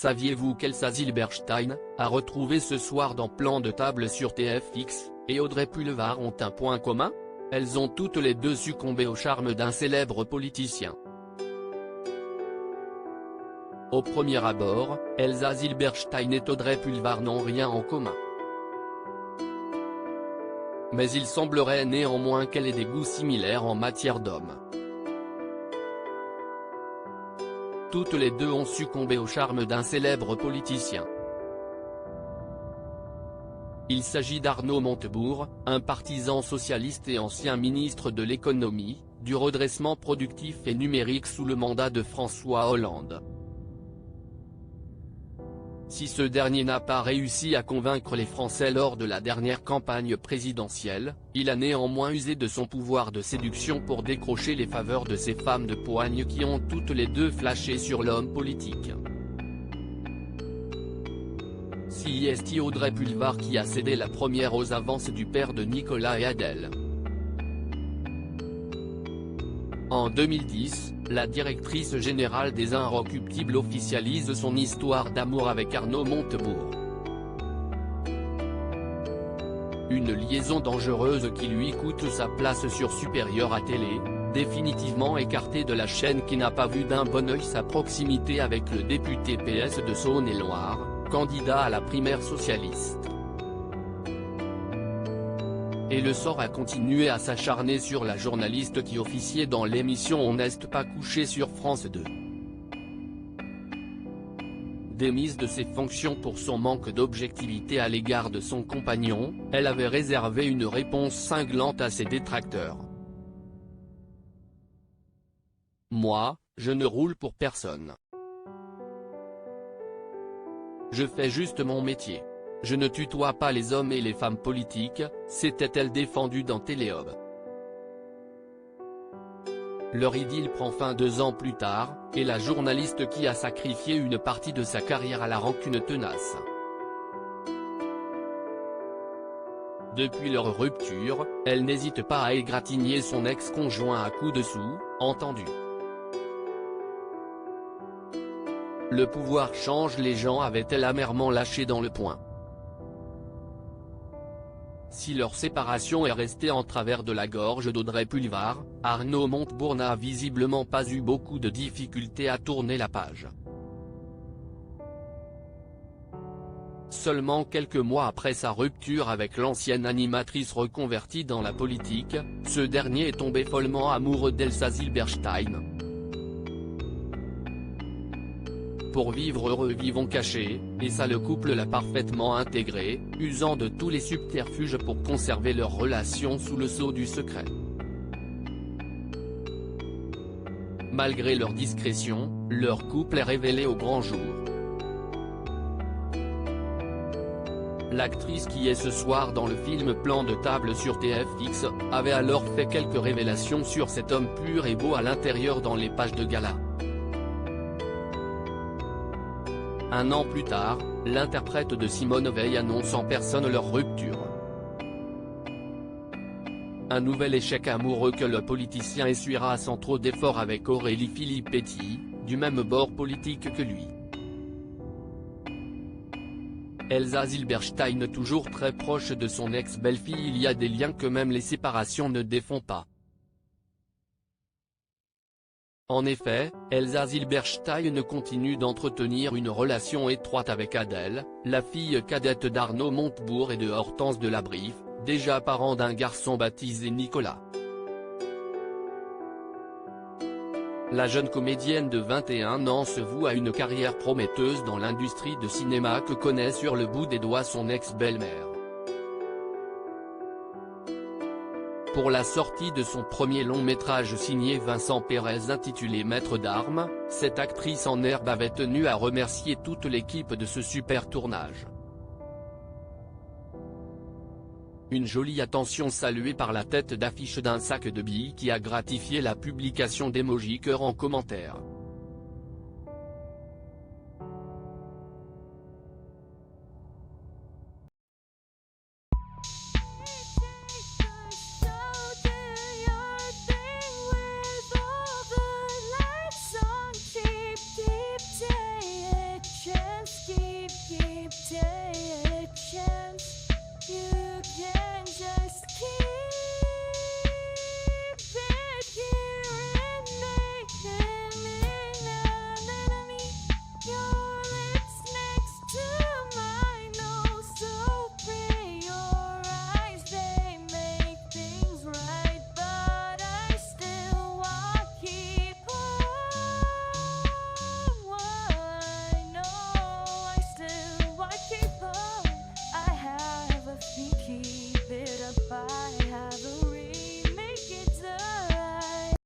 Saviez-vous qu'Elsa Zilberstein, a retrouvé ce soir dans Plan de table sur TFX, et Audrey Pulvar ont un point commun? Elles ont toutes les deux succombé au charme d'un célèbre politicien. Au premier abord, Elsa Zilberstein et Audrey Pulvar n'ont rien en commun. Mais il semblerait néanmoins qu'elle ait des goûts similaires en matière d'hommes. Toutes les deux ont succombé au charme d'un célèbre politicien. Il s'agit d'Arnaud Montebourg, un partisan socialiste et ancien ministre de l'économie, du redressement productif et numérique sous le mandat de François Hollande. Si ce dernier n'a pas réussi à convaincre les Français lors de la dernière campagne présidentielle, il a néanmoins usé de son pouvoir de séduction pour décrocher les faveurs de ces femmes de poigne qui ont toutes les deux flashé sur l'homme politique. C'est Audrey Pulvar qui a cédé la première aux avances du père de Nicolas et Adèle. En 2010, la directrice générale des Inrecuptibles officialise son histoire d'amour avec Arnaud Montebourg. Une liaison dangereuse qui lui coûte sa place sur Supérieur à Télé, définitivement écartée de la chaîne qui n'a pas vu d'un bon œil sa proximité avec le député PS de Saône-et-Loire, candidat à la primaire socialiste. Et le sort a continué à s'acharner sur la journaliste qui officiait dans l'émission On n'est pas couché sur France 2. Démise de ses fonctions pour son manque d'objectivité à l'égard de son compagnon, elle avait réservé une réponse cinglante à ses détracteurs. « Moi, je ne roule pour personne. Je fais juste mon métier. Je ne tutoie pas les hommes et les femmes politiques », s'était-elle défendue dans Téléhomme. Leur idylle prend fin 2 ans plus tard, et la journaliste qui a sacrifié une partie de sa carrière à la rancune tenace. Depuis leur rupture, elle n'hésite pas à égratigner son ex-conjoint à coups de sous, entendu. Le pouvoir change les gens, avait-elle amèrement lâché dans Le Point. Si leur séparation est restée en travers de la gorge d'Audrey Pulvar, Arnaud Montebourg n'a visiblement pas eu beaucoup de difficultés à tourner la page. Seulement quelques mois après sa rupture avec l'ancienne animatrice reconvertie dans la politique, ce dernier est tombé follement amoureux d'Elsa Zilberstein. Pour vivre heureux vivons cachés, et ça le couple l'a parfaitement intégré, usant de tous les subterfuges pour conserver leur relation sous le sceau du secret. Malgré leur discrétion, leur couple est révélé au grand jour. L'actrice qui est ce soir dans le film Plan de table sur TFX, avait alors fait quelques révélations sur cet homme pur et beau à l'intérieur dans les pages de gala. Un an plus tard, l'interprète de Simone Veil annonce en personne leur rupture. Un nouvel échec amoureux que le politicien essuiera sans trop d'efforts avec Aurélie Filippetti, du même bord politique que lui. Elsa Zilberstein toujours très proche de son ex-belle-fille, il y a des liens que même les séparations ne défont pas. En effet, Elsa Zilberstein continue d'entretenir une relation étroite avec Adèle, la fille cadette d'Arnaud Montebourg et de Hortense de la Brive, déjà parent d'un garçon baptisé Nicolas. La jeune comédienne de 21 ans se voue à une carrière prometteuse dans l'industrie de cinéma que connaît sur le bout des doigts son ex-belle-mère. Pour la sortie de son premier long-métrage signé Vincent Pérez intitulé Maître d'armes, cette actrice en herbe avait tenu à remercier toute l'équipe de ce super tournage. Une jolie attention saluée par la tête d'affiche d'un sac de billes qui a gratifié la publication d'emoji cœur en commentaire.